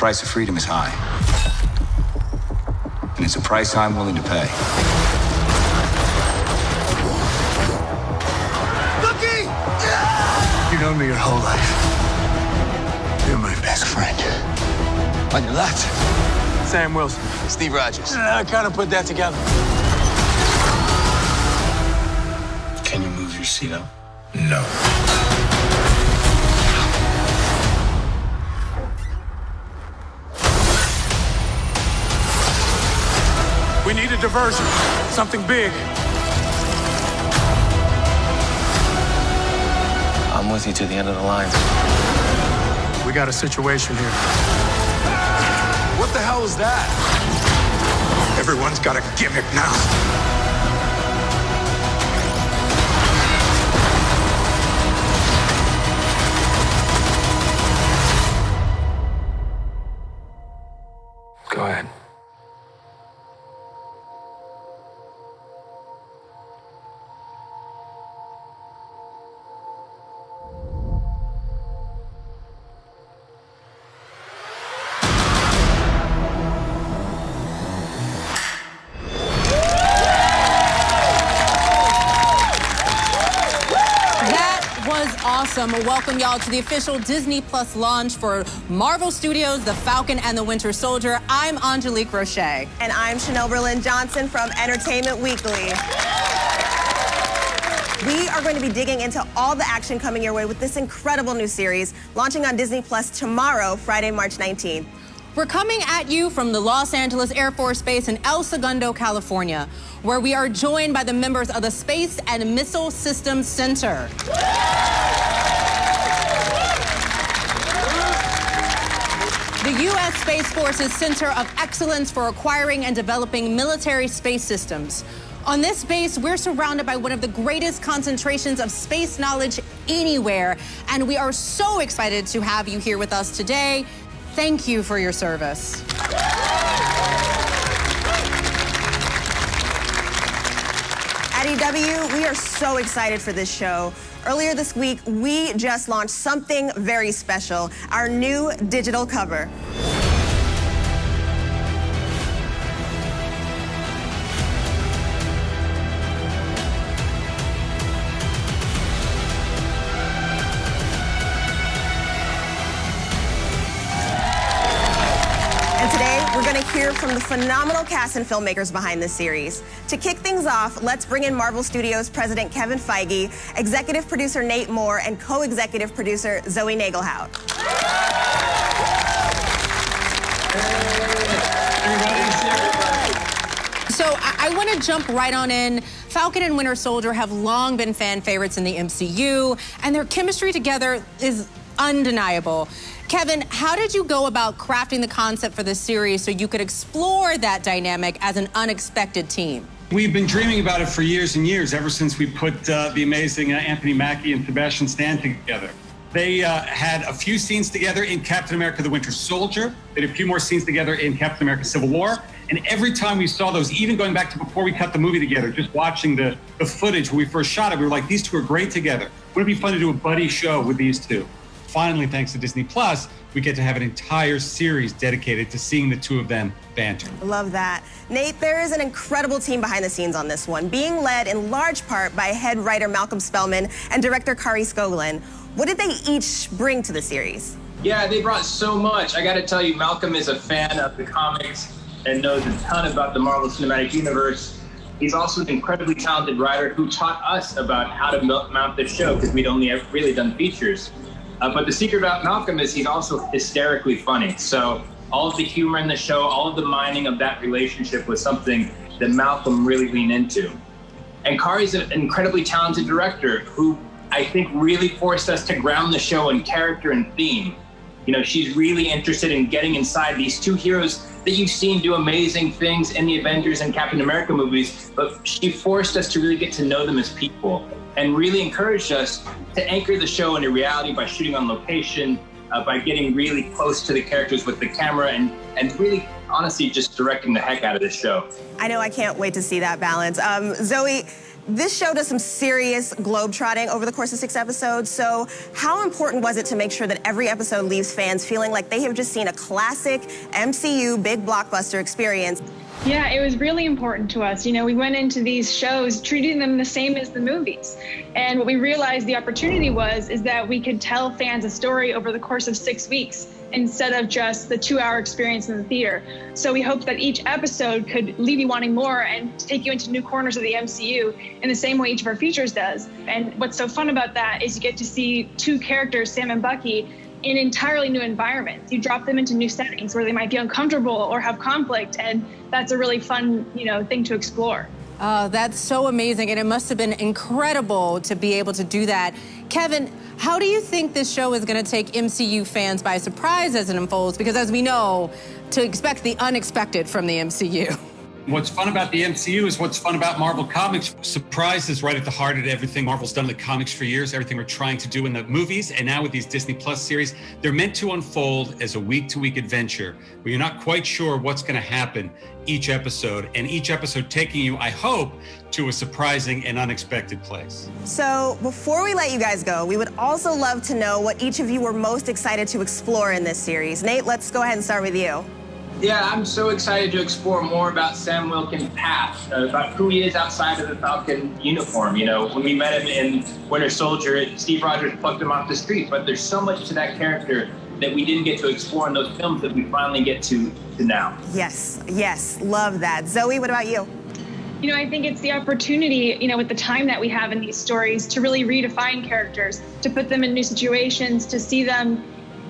price of freedom is high. And it's a price I'm willing to pay. Lucky! You've known me your whole life. You're my best friend. On your left, Sam Wilson. Steve Rogers. I kind of put that together. Can you move your seat up? No. We need a diversion. Something big. I'm with you to the end of the line. We got a situation here. What the hell is that? Everyone's got a gimmick now. Go ahead. Awesome. Welcome, y'all, to the official Disney Plus launch for Marvel Studios' The Falcon and the Winter Soldier. I'm Angelique Roche. And I'm Chanel Berlin-Johnson from Entertainment Weekly. We are going to be digging into all the action coming your way with this incredible new series, launching on Disney Plus tomorrow, Friday, March 19th. We're coming at you from the Los Angeles Air Force Base in El Segundo, California, where we are joined by the members of the Space and Missile Systems Center. The U.S. Space Force's Center of Excellence for Acquiring and Developing Military Space Systems. On this base, we're surrounded by one of the greatest concentrations of space knowledge anywhere, and we are so excited to have you here with us today. Thank you for your service. At EW, we are so excited for this show. Earlier this week, we just launched something very special, our new digital cover. And today, we're going to hear from the phenomenal cast and filmmakers behind this series. To kick things off, let's bring in Marvel Studios President Kevin Feige, executive producer Nate Moore, and co-executive producer Zoe Nagelhout. So I want to jump right on in. Falcon and Winter Soldier have long been fan favorites in the MCU, and their chemistry together is undeniable. Kevin, how did you go about crafting the concept for this series so you could explore that dynamic as an unexpected team? We've been dreaming about it for years and years, ever since we put the amazing Anthony Mackie and Sebastian Stan together. They had a few scenes together in Captain America: The Winter Soldier. They had a few more scenes together in Captain America: Civil War. And every time we saw those, even going back to before we cut the movie together, just watching the footage when we first shot it, we were like, these two are great together. Wouldn't it be fun to do a buddy show with these two? Finally, thanks to Disney Plus, we get to have an entire series dedicated to seeing the two of them banter. Love that. Nate, there is an incredible team behind the scenes on this one, being led in large part by head writer Malcolm Spellman and director Kari Skogland. What did they each bring to the series? Yeah, they brought so much. I got to tell you, Malcolm is a fan of the comics and knows a ton about the Marvel Cinematic Universe. He's also an incredibly talented writer who taught us about how to mount this show, because we'd only ever really done features. But the secret about Malcolm is he's also hysterically funny. So all of the humor in the show, all of the mining of that relationship was something that Malcolm really leaned into. And Kari's an incredibly talented director who I think really forced us to ground the show in character and theme. You know, she's really interested in getting inside these two heroes that you've seen do amazing things in the Avengers and Captain America movies, but she forced us to really get to know them as people and really encouraged us to anchor the show into reality by shooting on location, by getting really close to the characters with the camera and really, honestly, just directing the heck out of this show. I know I can't wait to see that balance. Zoe, This show does some serious globetrotting over the course of 6 episodes, so how important was it to make sure that every episode leaves fans feeling like they have just seen a classic MCU big blockbuster experience? Yeah, it was really important to us. You know, we went into these shows treating them the same as the movies. And what we realized the opportunity is that we could tell fans a story over the course of 6 weeks instead of just the 2-hour experience in the theater. So we hoped that each episode could leave you wanting more and take you into new corners of the MCU in the same way each of our features does. And what's so fun about that is you get to see 2 characters, Sam and Bucky, in entirely new environments. You drop them into new settings where they might be uncomfortable or have conflict, and that's a really fun, thing to explore. That's so amazing, and it must have been incredible to be able to do that. Kevin, how do you think this show is going to take MCU fans by surprise as it unfolds? Because as we know, to expect the unexpected from the MCU. What's fun about the MCU is what's fun about Marvel Comics. Surprise is right at the heart of everything Marvel's done in the comics for years, everything we're trying to do in the movies, and now with these Disney Plus series. They're meant to unfold as a week-to-week adventure where you're not quite sure what's going to happen each episode, and each episode taking you, I hope, to a surprising and unexpected place. So before we let you guys go, we would also love to know what each of you were most excited to explore in this series. Nate, let's go ahead and start with you. Yeah, I'm so excited to explore more about Sam Wilson's past, about who he is outside of the Falcon uniform. When we met him in Winter Soldier, Steve Rogers plucked him off the street, but there's so much to that character that we didn't get to explore in those films that we finally get to now. Yes, love that. Zoe, what about you? I think it's the opportunity, with the time that we have in these stories to really redefine characters, to put them in new situations, to see them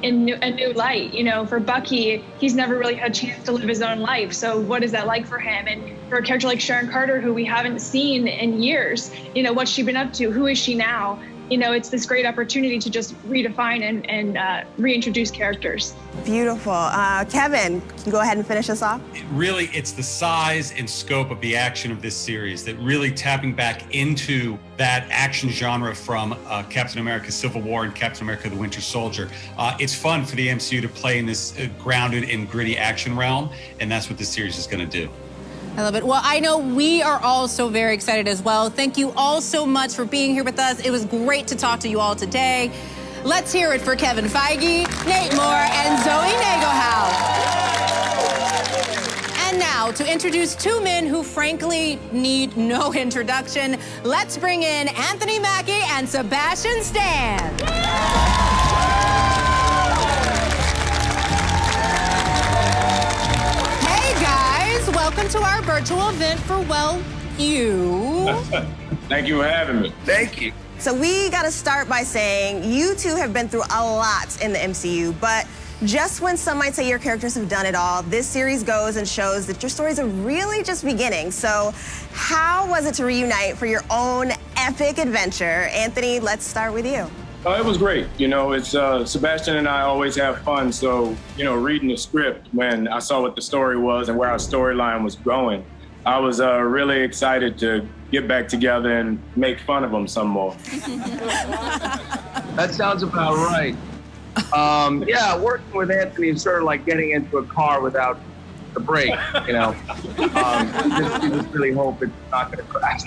in a new light. For Bucky, he's never really had a chance to live his own life. So what is that like for him? And for a character like Sharon Carter, who we haven't seen in years, what's she been up to? Who is she now? It's this great opportunity to just redefine and reintroduce characters. Beautiful. Kevin, can you go ahead and finish us off? It's the size and scope of the action of this series that really tapping back into that action genre from Captain America Civil War and Captain America the Winter Soldier. It's fun for the MCU to play in this grounded and gritty action realm, and that's what this series is going to do. I love it. Well, I know we are all so very excited as well. Thank you all so much for being here with us. It was great to talk to you all today. Let's hear it for Kevin Feige, Nate Moore, and Zoe Nagelhouse. And now, to introduce 2 men who frankly need no introduction, let's bring in Anthony Mackie and Sebastian Stan. Welcome to our virtual event for, you. Thank you for having me. Thank you. So we got to start by saying you 2 have been through a lot in the MCU, but just when some might say your characters have done it all, this series goes and shows that your stories are really just beginning. So how was it to reunite for your own epic adventure? Anthony, let's start with you. It was great. It's Sebastian and I always have fun. So, reading the script, when I saw what the story was and where our storyline was going, I was really excited to get back together and make fun of them some more. That sounds about right. Working with Anthony is sort of like getting into a car without the brake, You just really hope it's not going to crash.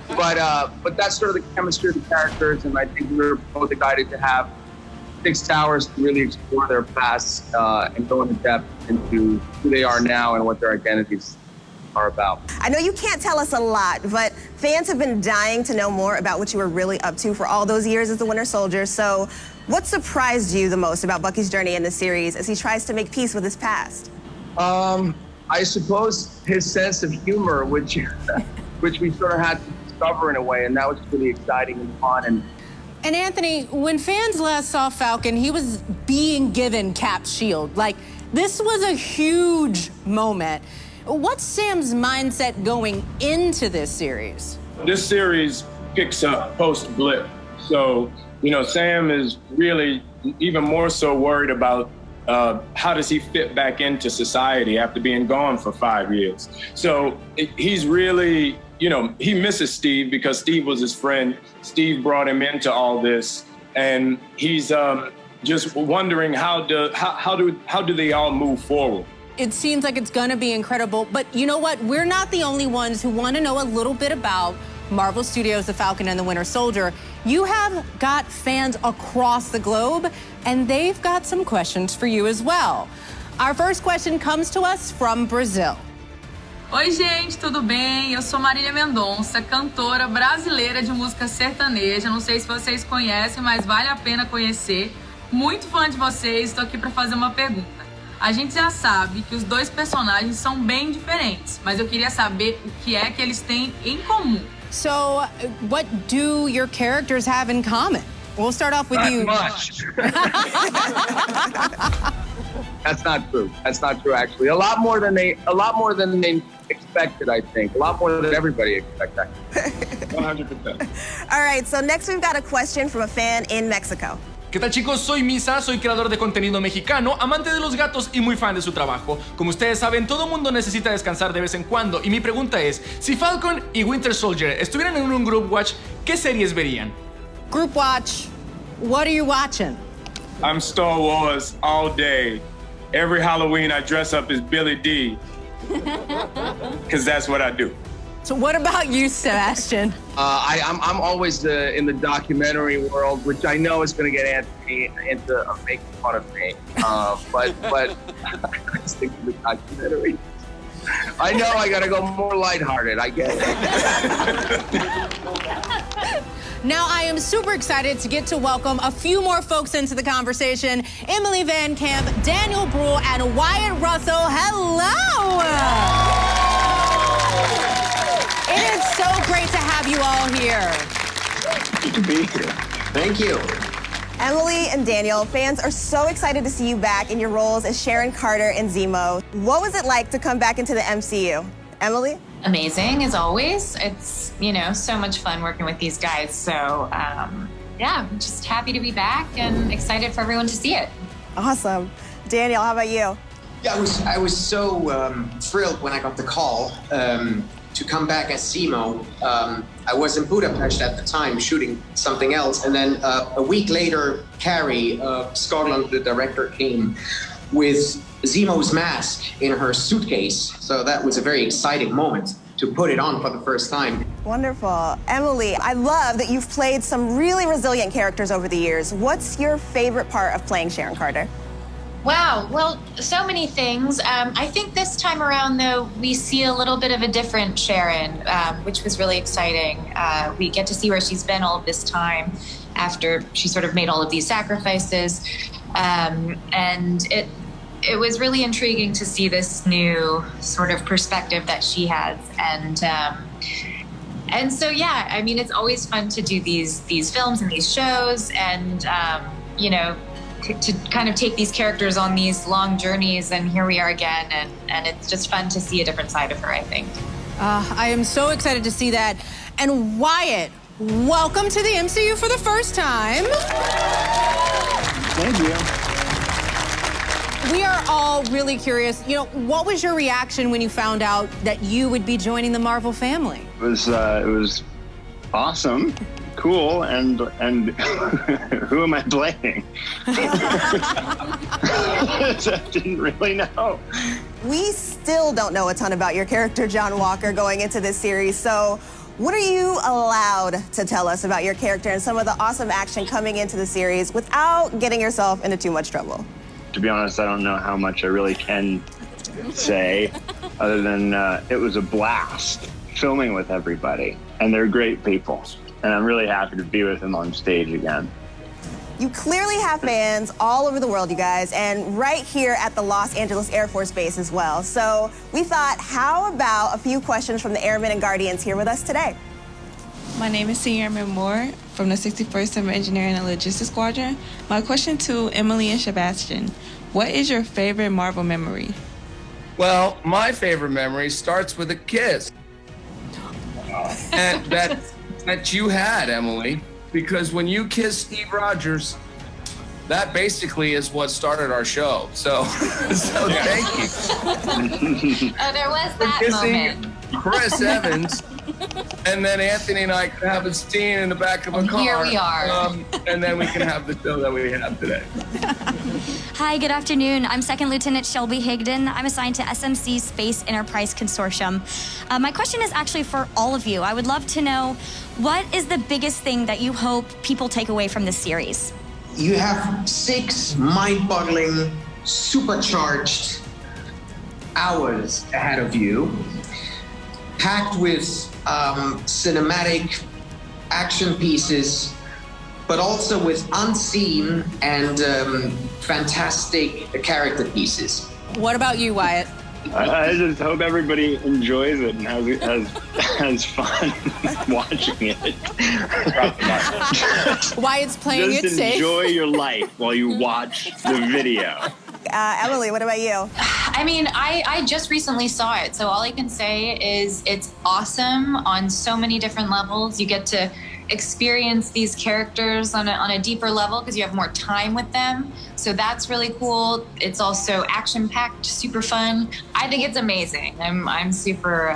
But that's sort of the chemistry of the characters, and I think we were both excited to have 6 hours to really explore their past and go into depth into who they are now and what their identities are about. I know you can't tell us a lot, but fans have been dying to know more about what you were really up to for all those years as the Winter Soldier. So what surprised you the most about Bucky's journey in the series as he tries to make peace with his past? I suppose his sense of humor, which we sort of had to discover in a way, and that was really exciting and fun. And Anthony, when fans last saw Falcon, he was being given Cap's shield. This was a huge moment. What's Sam's mindset going into this series? This series picks up post-blip. So, Sam is really even more so worried about how does he fit back into society after being gone for 5 years? So he's really, he misses Steve because Steve was his friend. Steve brought him into all this, and he's just wondering how do they all move forward? It seems like it's gonna be incredible, but you know what? We're not the only ones who want to know a little bit about Marvel Studios' The Falcon and the Winter Soldier. You have got fans across the globe, and they've got some questions for you as well. Our first question comes to us from Brazil. Oi, gente, tudo bem? Eu sou Marília Mendonça, cantora brasileira de música sertaneja. Não sei se vocês conhecem, mas vale a pena conhecer. Muito fã de vocês, estou aqui para fazer uma pergunta. A gente já sabe que os dois personagens são bem diferentes, mas eu queria saber o que é que eles têm em comum. So, what do your characters have in common? We'll start off with you. Not much. That's not true. That's not true, actually. A lot more than they expected, I think. A lot more than everybody expected. 100%. All right, so next we've got a question from a fan in Mexico. ¿Qué tal, chicos? Soy Misa, soy creador de contenido mexicano, amante de los gatos y muy fan de su trabajo. Como ustedes saben, todo mundo necesita descansar de vez en cuando y mi pregunta es, si Falcon y Winter Soldier estuvieran en un group watch, ¿qué series verían? Group watch, what are you watching? I'm Star Wars all day. Every Halloween I dress up as Billy D. Because that's what I do. So what about you, Sebastian? I'm always in the documentary world, which I know is going to get Anthony into making fun of me. But I stick to the documentary. I know I got to go more lighthearted. I get it. Now I am super excited to get to welcome a few more folks into the conversation. Emily Van Camp, Daniel Bruhl, and Wyatt Russell. Hello! It is so great to have you all here. Good to be here. Thank you. Emily and Daniel, fans are so excited to see you back in your roles as Sharon Carter and Zemo. What was it like to come back into the MCU? Emily? Amazing, as always. It's, so much fun working with these guys. So, yeah, I'm just happy to be back and excited for everyone to see it. Awesome. Daniel, how about you? Yeah, I was so thrilled when I got the call to come back as Zemo. I was in Budapest at the time shooting something else, and then a week later, Carrie Scotland, the director, came with Zemo's mask in her suitcase. So that was a very exciting moment to put it on for the first time. Wonderful. Emily, I love that you've played some really resilient characters over the years. What's your favorite part of playing Sharon Carter? Wow, well, so many things. I think this time around, though, we see a little bit of a different Sharon, which was really exciting. We get to see where she's been all of this time after she sort of made all of these sacrifices. And it was really intriguing to see this new sort of perspective that she has. And so, yeah, I mean, it's always fun to do these films and these shows and, to kind of take these characters on these long journeys, and here we are again, and it's just fun to see a different side of her, I think. I am so excited to see that. And Wyatt, welcome to the MCU for the first time. Thank you. We are all really curious. What was your reaction when you found out that you would be joining the Marvel family? It was awesome. Cool, and who am I playing? I didn't really know. We still don't know a ton about your character, John Walker, going into this series. So what are you allowed to tell us about your character and some of the awesome action coming into the series without getting yourself into too much trouble? To be honest, I don't know how much I really can say, other than it was a blast filming with everybody, and they're great people. And I'm really happy to be with him on stage again. You clearly have fans all over the world, you guys, and right here at the Los Angeles Air Force Base as well. So we thought, how about a few questions from the Airmen and Guardians here with us today? My name is Senior Airman Moore from the 61st Civil Engineering and Logistics Squadron. My question to Emily and Sebastian, what is your favorite Marvel memory? Well, my favorite memory starts with a kiss. And that you had, Emily, because when you kissed Steve Rogers, that basically is what started our show. So thank you. Oh, there was that kissing moment. Chris Evans And then Anthony and I can have a scene in the back of a car. Here we are. And then we can have the show that we have today. Hi, good afternoon. I'm Second Lieutenant Shelby Higdon. I'm assigned to SMC's Space Enterprise Consortium. My question is actually for all of you. I would love to know, what is the biggest thing that you hope people take away from this series? You have 6 mind-boggling, supercharged hours ahead of you, packed with cinematic action pieces, but also with unseen and fantastic character pieces. What about you, Wyatt? I just hope everybody enjoys it and has fun watching it. Wyatt's playing just it safe. enjoy your life while you watch the video. Emily, what about you? I mean, I just recently saw it, so all I can say is it's awesome on so many different levels. You get to experience these characters on a deeper level because you have more time with them. So that's really cool. It's also action-packed, super fun. I think it's amazing. I'm super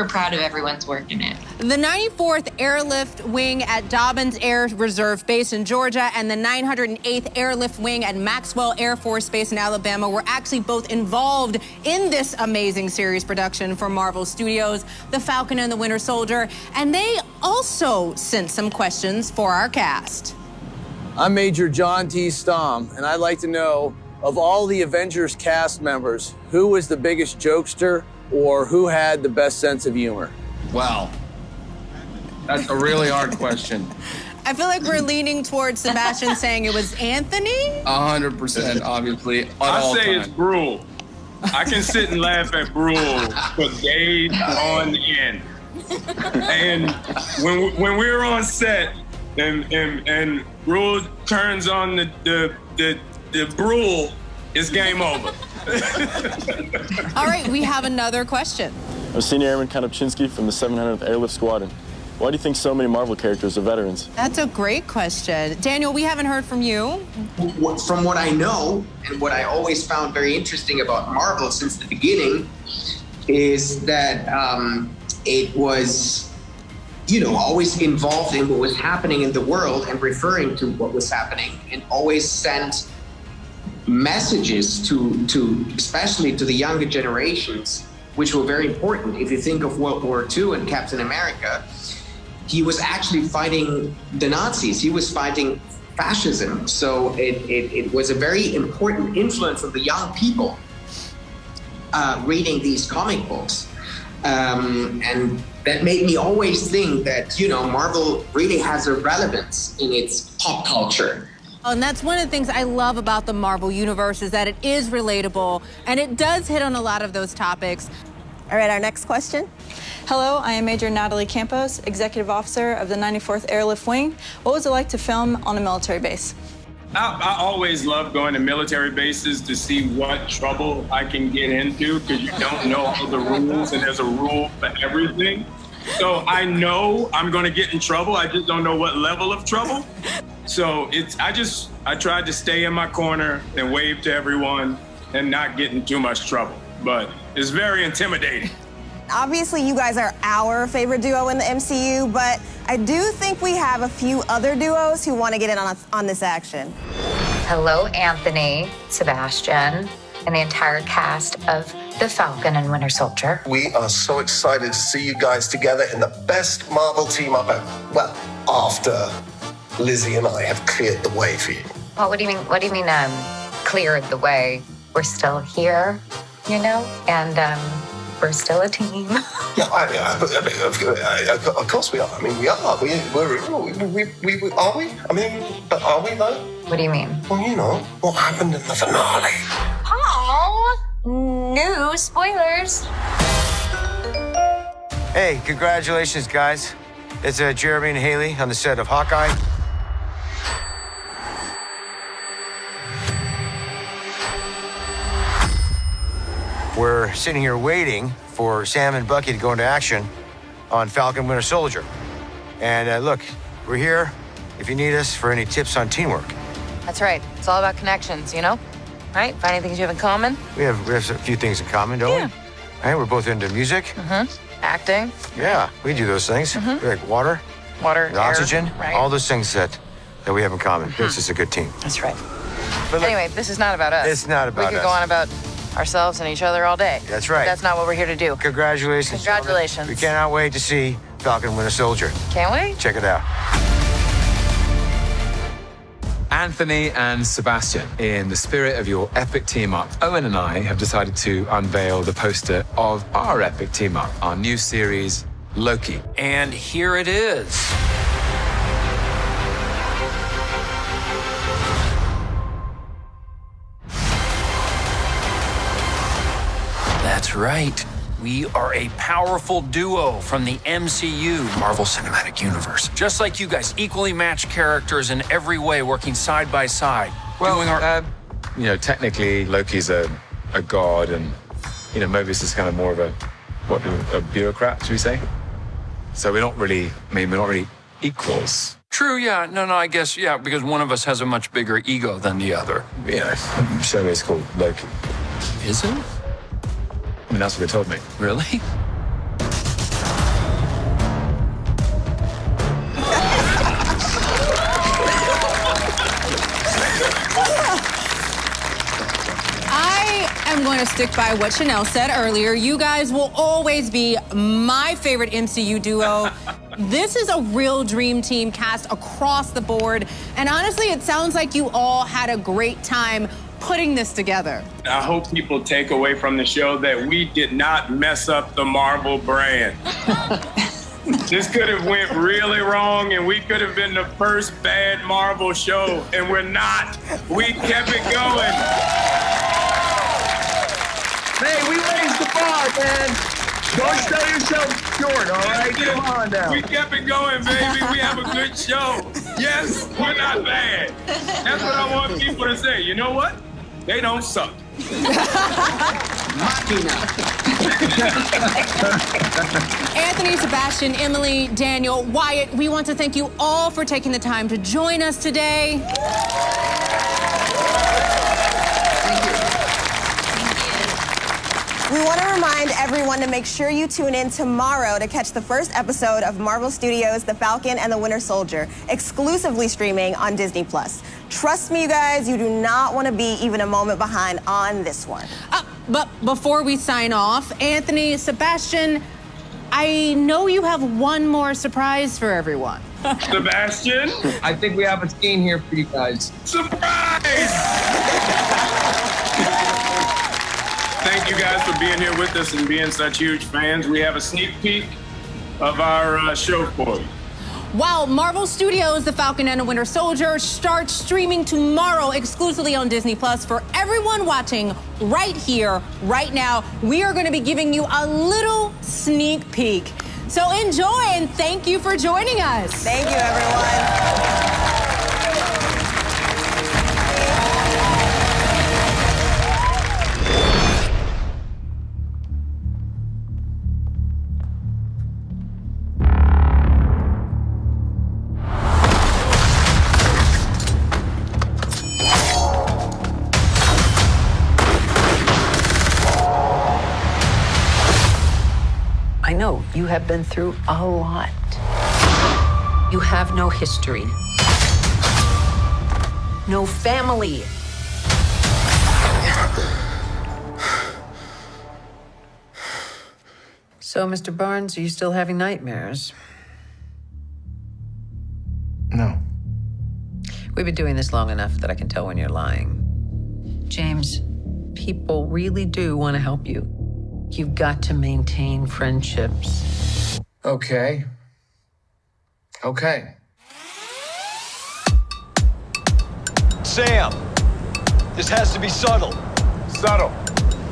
proud of everyone's work in it. The 94th Airlift Wing at Dobbins Air Reserve Base in Georgia and the 908th Airlift Wing at Maxwell Air Force Base in Alabama were actually both involved in this amazing series production for Marvel Studios, The Falcon and the Winter Soldier, and they also sent some questions for our cast. I'm Major John T. Stom, and I'd like to know, of all the Avengers cast members, who was the biggest jokester or who had the best sense of humor? Wow. That's a really hard question. I feel like we're leaning towards Sebastian saying it was Anthony. 100%, obviously. I say it's Brule. I can sit and laugh at Brule for days on end. And when we're on set and Brule turns on the Brule, it's game over. All right, we have another question. I'm Senior Airman Konopczynski from the 700th Airlift Squadron. Why do you think so many Marvel characters are veterans? That's a great question. Daniel, we haven't heard from you. From what I know, and what I always found very interesting about Marvel since the beginning, is that it was, always involved in what was happening in the world and referring to what was happening, and always sent messages to especially to the younger generations, which were very important. If you think of World War II and Captain America, he was actually fighting the Nazis. He was fighting fascism. So it was a very important influence of the young people reading these comic books. And that made me always think that, Marvel really has a relevance in its pop culture. And that's one of the things I love about the Marvel Universe, is that it is relatable, and it does hit on a lot of those topics. All right, our next question. Hello, I am Major Natalie Campos, Executive Officer of the 94th Airlift Wing. What was it like to film on a military base? I always love going to military bases to see what trouble I can get into, because you don't know all the rules, and there's a rule for everything. So I know I'm going to get in trouble. I just don't know what level of trouble. So I tried to stay in my corner and wave to everyone and not get in too much trouble. But it's very intimidating. Obviously, you guys are our favorite duo in the MCU, but I do think we have a few other duos who want to get in on this action. Hello, Anthony, Sebastian, and the entire cast of The Falcon and Winter Soldier. We are so excited to see you guys together in the best Marvel team up after Lizzie and I have cleared the way for you. Well, what do you mean, cleared the way? We're still here, and we're still a team. Yeah, of course we are. I mean, we are. Are we? I mean, but are we though? What do you mean? Well, what happened in the finale. Oh, no spoilers. Hey, congratulations, guys. It's Jeremy and Haley on the set of Hawkeye. We're sitting here waiting for Sam and Bucky to go into action on Falcon Winter Soldier. And look, we're here if you need us for any tips on teamwork. That's right. It's all about connections, Right? Finding things you have in common. We have a few things in common, don't we? Right? We're both into music. Mm-hmm. Acting? Yeah, we do those things. Like water, Water, air, oxygen, right. all those things that we have in common. Makes us a good team. That's right. But look, Anyway, this is not about us. It's not about We could us. go on about ourselves and each other all day. That's right. But that's not what we're here to do. Congratulations. Congratulations. gentlemen. We cannot wait to see Falcon Winter Soldier. Can't we? Check it out. Anthony and Sebastian, in the spirit of your epic team-up, Owen and I have decided to unveil the poster of our epic team-up, our new series, Loki. And here it is. That's right. We are a powerful duo from the MCU, Marvel Cinematic Universe. Just like you guys, equally matched characters in every way, working side by side. Well, doing our... technically, Loki's a god, and, Mobius is kind of more of a bureaucrat, should we say? So we're not really equals. True, yeah. No, I guess, yeah, because one of us has a much bigger ego than the other. Show me is called Loki. Is it? I mean, that's what they told me. Really? I'm going to stick by what Chanel said earlier. You guys will always be my favorite MCU duo. This is a real dream team cast across the board. And honestly, it sounds like you all had a great time putting this together. I hope people take away from the show that we did not mess up the Marvel brand. This could have went really wrong, and we could have been the first bad Marvel show, and we're not. We kept it going. Hey, we raised the bar, man. Don't sell yourself short, all right? Come on now. We kept it going, baby. We have a good show. Yes, we're not bad. That's what I want people to say. You know what? They don't suck. Anthony, Sebastian, Emily, Daniel, Wyatt, we want to thank you all for taking the time to join us today. We want to remind everyone to make sure you tune in tomorrow to catch the first episode of Marvel Studios' The Falcon and the Winter Soldier, exclusively streaming on Disney+. Trust me, you guys, you do not want to be even a moment behind on this one. But before we sign off, Anthony, Sebastian, I know you have one more surprise for everyone. Sebastian? I think we have a scene here for you guys. Surprise! Thank you guys for being here with us and being such huge fans. We have a sneak peek of our show for you. While Marvel Studios' The Falcon and the Winter Soldier starts streaming tomorrow exclusively on Disney Plus, for everyone watching right here, right now, we are going to be giving you a little sneak peek. So enjoy, and thank you for joining us. Thank you, everyone. I know you have been through a lot. You have no history, no family. So, Mr. Barnes, are you still having nightmares? No. We've been doing this long enough that I can tell when you're lying. James, people really do want to help you. You've got to maintain friendships. Okay. Sam, this has to be subtle. Subtle.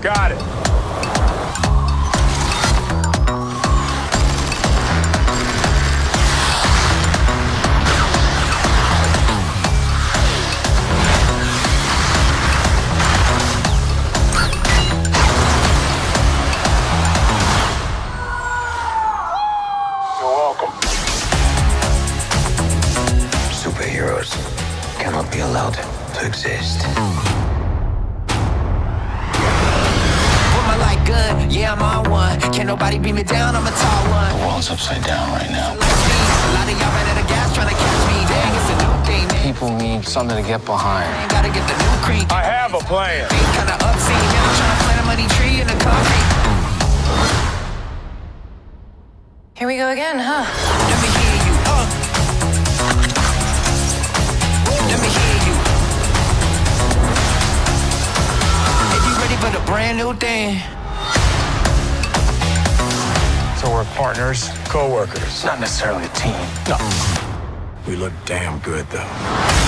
Got it. Superheroes cannot be allowed to exist. Put my smell like good, yeah, I'm on one. Can't nobody beat me down, I'm a tall one. The world's upside down right now. Like me, a lot of y'all ran out of gas trying to catch me. Dang, it's a new thing. People need something to get behind. Ain't gotta get the new creek. I have a plan. Kinda obscene, man, I'm trying to plant a money tree in the concrete. Here we go again, huh? Let me hear you, Let me hear you. If you ready for the brand new thing. So we're partners, co-workers, not necessarily a team. No. We look damn good, though.